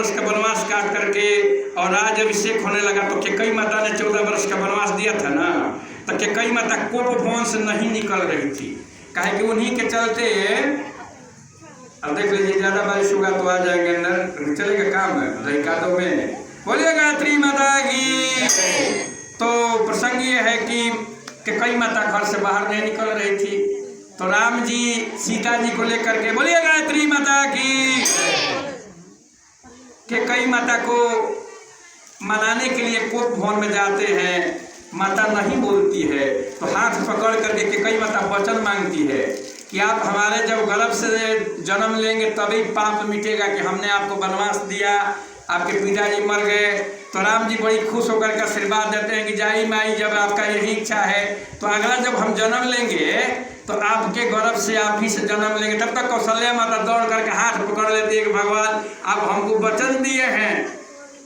वर्ष का वनवास काट करके और आज अभिषेक होने लगा तो कैकेयी माता ने 14 वर्ष का वनवास दिया था ना, तो कैकेयी माता कोप भवन से नहीं निकल रही थी, काहे कि उन्हीं के चलते। अब देख लीजिए ज्यादा बारिश होगा तो आ जाएंगे अंदर, चलेगा काम है कादों में। बोलिए गायत्री माता की। तो प्रसंग ये है कि कैकेयी माता घर से बाहर नहीं निकल रही थी, तो राम जी सीता जी को लेकर के, बोलिए गायत्री माता की, कैकेयी माता को मनाने के लिए कोप भवन में जाते हैं। माता नहीं बोलती है तो हाथ पकड़ करके कैकेयी माता वचन मांगती है कि आप हमारे जब गर्भ से जन्म लेंगे तभी पाप मिटेगा कि हमने आपको वनवास दिया, आपके पिताजी मर गए। तो राम जी बड़ी खुश होकर के आशीर्वाद देते हैं कि जाई माई, जब आपका यही इच्छा है तो अगला जब हम जन्म लेंगे तो आपके गर्भ से आप ही से जन्म लेंगे। तब तक कौशल्या माता दौड़ करके हाथ पकड़ लेती है कि भगवान आप हमको वचन दिए हैं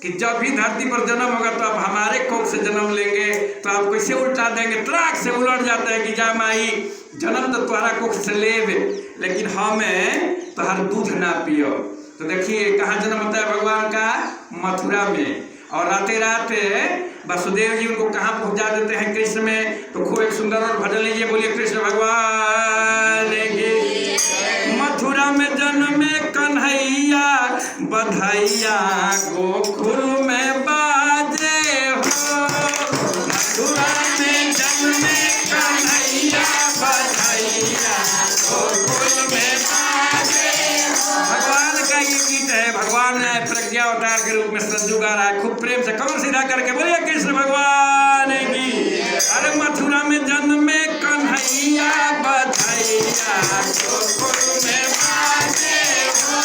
कि जब भी धरती पर जन्म होगा तो आप हमारे कोख से जन्म लेंगे, तो आप कैसे उल्टा देंगे। त्राक से उलट जाते हैं कि जा माई, जन्म तो तुम्हारा कोख से लेवे, लेकिन हमें तो हर दूध ना पियो। तो देखिए कहाँ जन्म होता है भगवान का, मथुरा में। और राते रात वसुदेव जी उनको कहाँ पहुंचा देते हैं कृष्ण में। तो खूब एक सुंदर और भजन लीजिए, बोलिए कृष्ण भगवान की। मथुरा में जन्मे कन्हैया, बधाइया गोकुल में बाजे हो। मथुरा में जन्मे कन्हैया, बधाइया गोकुल में बाजे हो। भगवान का ये गीत है, भगवान प्रज्ञा अवतार के रूप में संजू गा रहा है, खूब प्रेम से कमर सीधा करके बोलिए कृष्ण भगवान की। अरे मथुरा में जन्मे कन्हैया, बधाइया गोकुल में बाजे हो।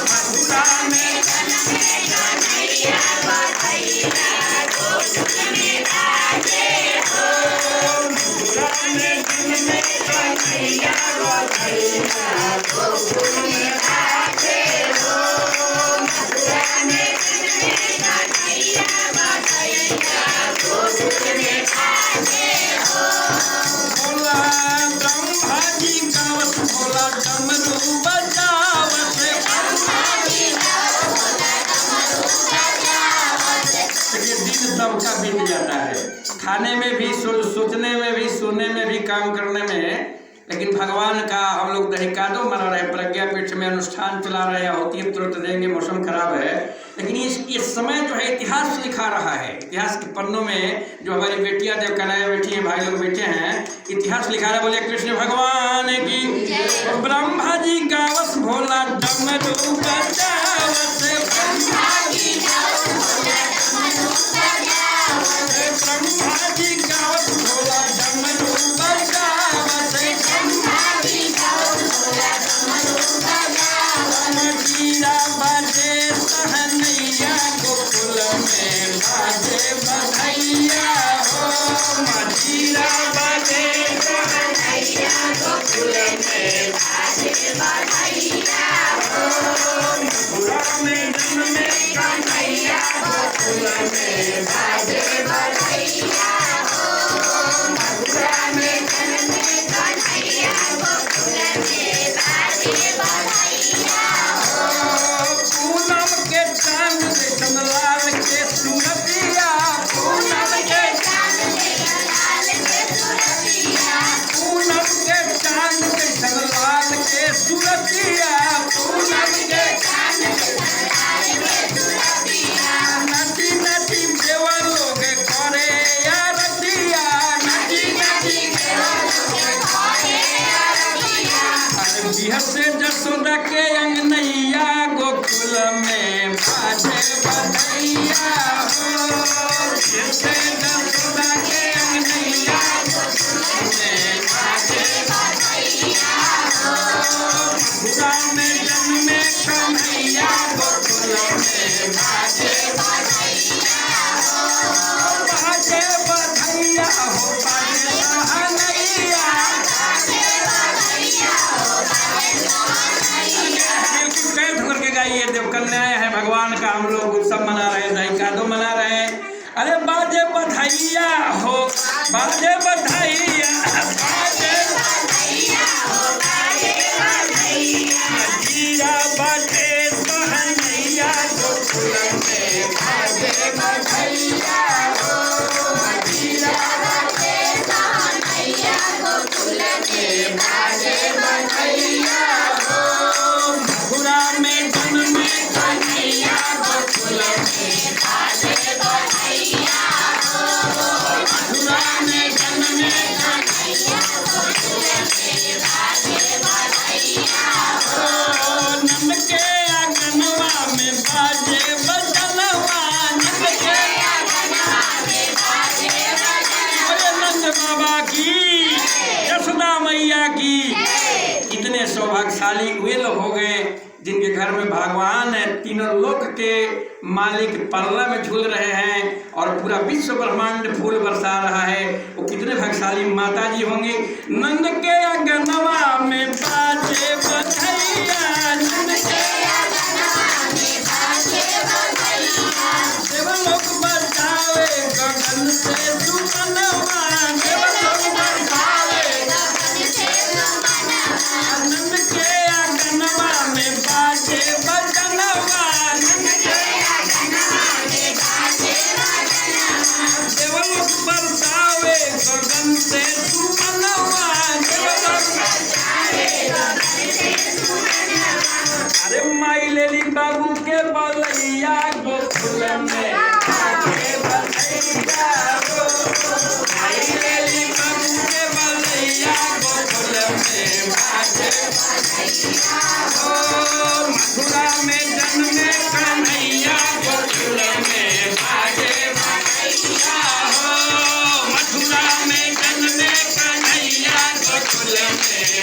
मथुरा में जन्मे कन्हैया, बधाइया गोकुल में बाजे हो। मथुरा में जन्मे कन्हैया, बधाइया गोकुल में बाजे हो। मथुरा में जन्मे कन्हैया, बधाइया गोकुल में बाजे हो। भोला ब्रह्मा जी गावत, भोला डमरू बजावत, ये दिन सबका बीत जाता है, खाने में भी, सोचने में भी, सोने में भी, काम करने में। लेकिन भगवान का हम लोग दहिकादो मना रहे, प्रज्ञापीठ में अनुष्ठान चला रहे हैं, होती है तुरंत देंगे, मौसम खराब है। लेकिन इस समय जो है इतिहास लिखा रहा है, इतिहास के पन्नों में जो हमारी बेटियां जब कन्हैया बैठी हैं, भाई लोग बैठे हैं, इतिहास लिखा रहा है। बोलिए कृष्ण भगवान की। ब्रह्मा जी गावस, भोला डमरू बजावस, ब्रह्मा जी गावस, भोला डमरू बजावस, ब्रह्मा जी गावस, भोला डमरू बजावस, ब्रह्मा जी गावस, भोला डमरू बजावस। मजीरा बाजे सहनैया, गोकुल में बाजे बधाइया हो। मजीरा बाजे सहनैया, गोकुल में बाजे बधाइया हो। मथुरा में जन्मे कन्हैया, गोकुल में बाजे बधाइया हो। मथुरा में जन्मे कन्हैया, गोकुल में बाजे बधाइया हो। पूनम के चांद देखन लाल के सूरतिया, पूनम के चांद देखन लाल के सूरतिया, पूनम के चांद देखन लाल के सूरतिया, पूनम के चांद देखन लाल के सूरतिया। नदी नदी देवा लोग करे आरतिया, नदी नदी देवा लोग करे आरतिया। अरे बिहर से जसोदा के अंगनैया, गोकुल में बाजे बधाइया हो। बिहर से जसोदा के अंगनैया, गोकुल में बाजे बधाइया हो। मथुरा में जन्मे कन्हैया, गोकुल में बाजे बधाइया हो। बाजे बधाइया हो, बाजे सहनैया, बाजे बधाइया हो, बाजे सहनैया। बिल्कुल कैद करके गाइए, देव कन्याएं हैं भगवान का, हम लोग उत्सव मना रहे हैं, दहिकादो मना रहे हैं। अरे बाजे बधाइया हो, बाजे बधाइया, बाजे बधाइया हो, बाजे बधाइया। मजीरा बाजे सहनैया, सौभाग्यशाली वे लोग हो गए जिनके घर में भगवान है, तीनों लोक के मालिक पल्ला में झूल रहे हैं और पूरा विश्व ब्रह्मांड फूल बरसा रहा है। वो कितने भाग्यशाली माता जी होंगी। नंद के अगनवा में बाजे बधैया, नंद के अगनवा में बाजे बधैया, देवलोक बरसावे गगन से सुमनवा, देवलोक बरसावे गगन से सुमनवा, नंद के अगनवा में बाजे बजनवा, नंद के अगनवा में बाजे बजनवा, देवलोक बरसावे गगन से सुमनवा, देवलोक बरसावे गगन से सुमनवा। अरे माई लेली बाबू के बलैया गोकुल में बाजे बधैया हो, माई लेली बाबू के बलैया गोकुल में बाजे बधैया हो, मथुरा में जन्मे कन्हैया गोकुल में बाजे बधैया हो, मथुरा में जन्मे कन्हैया गोकुल में